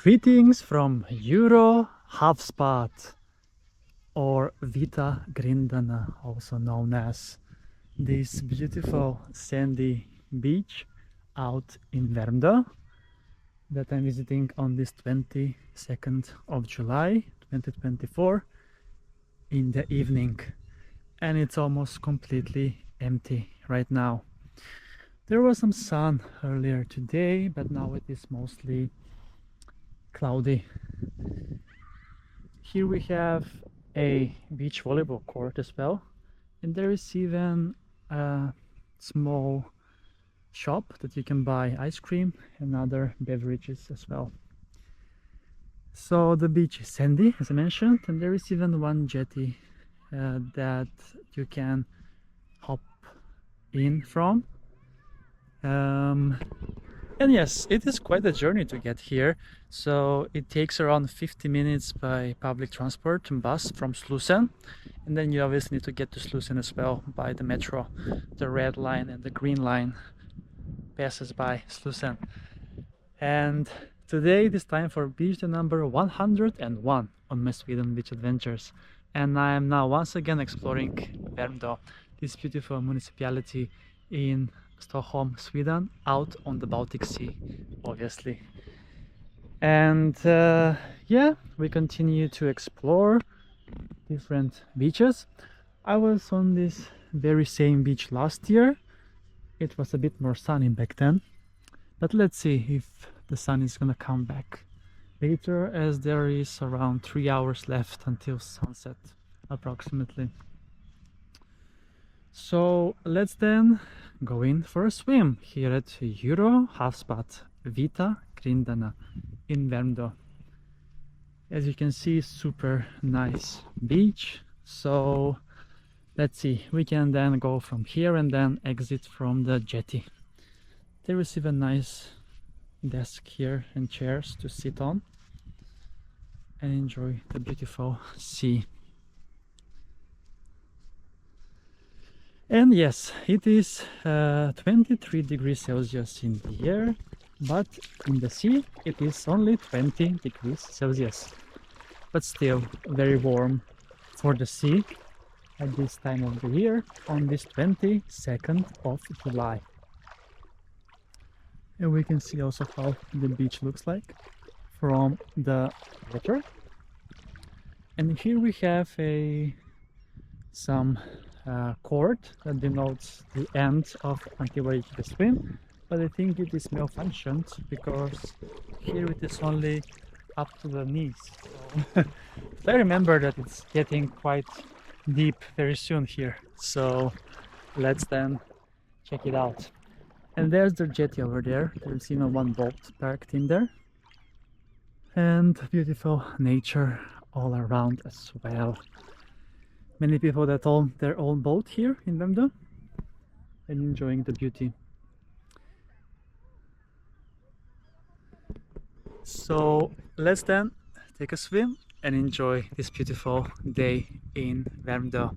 Greetings from Djurö, Havsbad, or Vita Grindana, also known as this beautiful sandy beach out in Värmdö that I'm visiting on this 22nd of July 2024 in the evening, and it's almost completely empty right now. There was some sun earlier today, but now it is mostly cloudy. Here we have a beach volleyball court as well, and there is even a small shop that you can buy ice cream and other beverages as well. So the beach is sandy, as I mentioned, and there is even one jetty that you can hop in from. And yes, it is quite a journey to get here. So it takes around 50 minutes by public transport and bus from Slussen, and then you obviously need to get to Slussen as well by the metro. The red line and the green line passes by Slussen. And today it is time for beach day number 101 on my Sweden beach adventures, and I am now once again exploring Värmdö, this beautiful municipality in Stockholm, Sweden, out on the Baltic Sea, obviously. And yeah, we continue to explore different beaches. I was on this very same beach last year. It was a bit more sunny back then, but let's see if the sun is gonna come back later, as there is around 3 hours left until sunset approximately. So let's then go in for a swim here at Djurö Havsbad, Vita Grindana in Värmdö. As you can see, super nice beach. So let's see, we can then go from here and then exit from the jetty. There is even a nice desk here and chairs to sit on and enjoy the beautiful sea. And yes, it is 23 degrees Celsius in the air, but in the sea it is only 20 degrees Celsius. But still very warm for the sea at this time of the year on this 22nd of July. And we can see also how the beach looks like from the water. And here we have some cord that denotes the end of until I the swim, but I think it is malfunctioned because here it is only up to the knees. So I remember that it's getting quite deep very soon here, so let's then check it out. And there's the jetty over there. There's even one boat parked in there, and beautiful nature all around as well. Many people that own their own boat here in Värmdö and enjoying the beauty. So let's then take a swim and enjoy this beautiful day in Värmdö.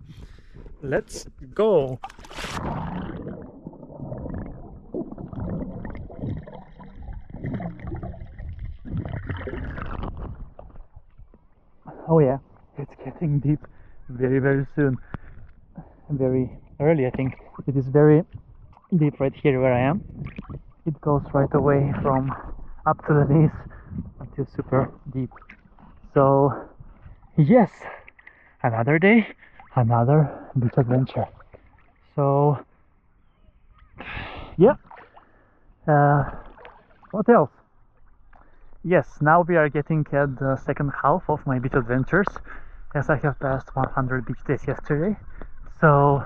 Let's go! Oh yeah, it's getting deep very soon, very early. I think it is very deep right here where I am. It goes right away from up to the knees until super deep. So yes, another day, another beach adventure. So yeah, what else? Yes, now we are getting at the second half of my beach adventures, as I have passed 100 beach days yesterday. So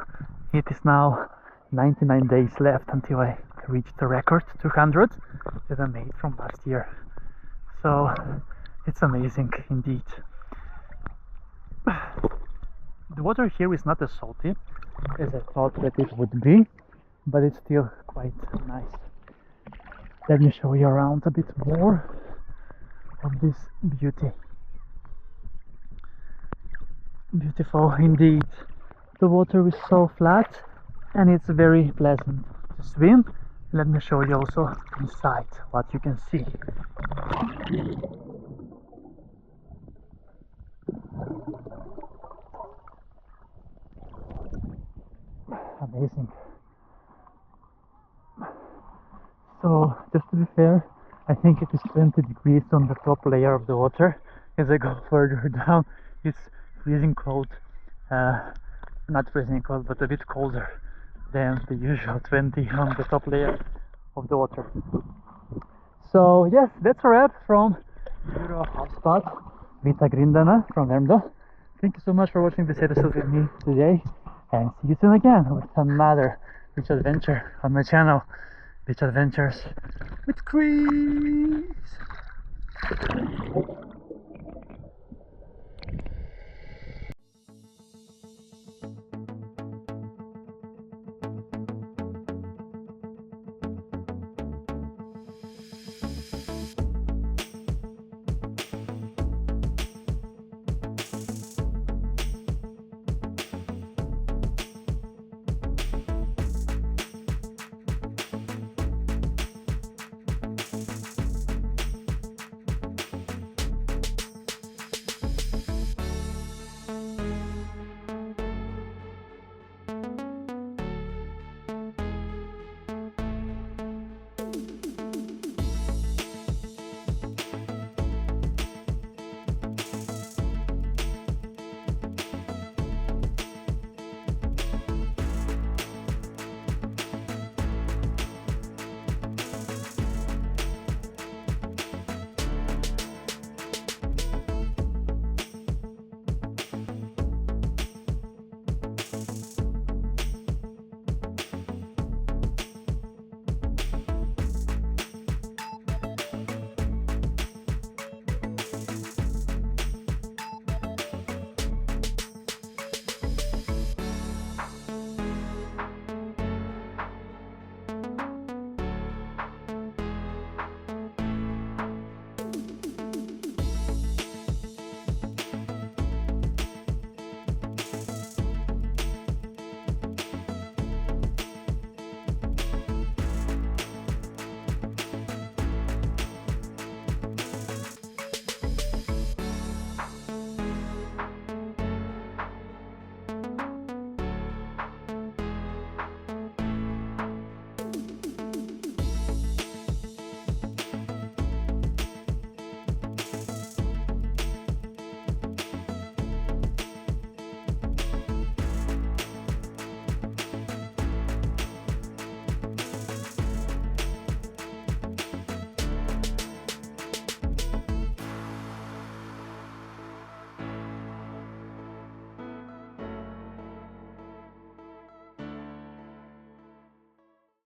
it is now 99 days left until I reach the record 200 that I made from last year. So it's amazing indeed. The water here is not as salty as I thought that it would be, but it's still quite nice. Let me show you around a bit more of this beauty. Beautiful indeed. The water is so flat and it's very pleasant to swim. Let me show you also inside what you can see. just to be fair, I think it is 20 degrees on the top layer of the water. As I go further down, it's freezing cold. Not freezing cold, but a bit colder than the usual 20 on the top layer of the water. So yes, that's a wrap from Djurö Havsbad Vita Grindene from Värmdö. Thank you so much for watching this episode with me today, and see you soon again with another beach adventure on my channel, Beach Adventures with Chris.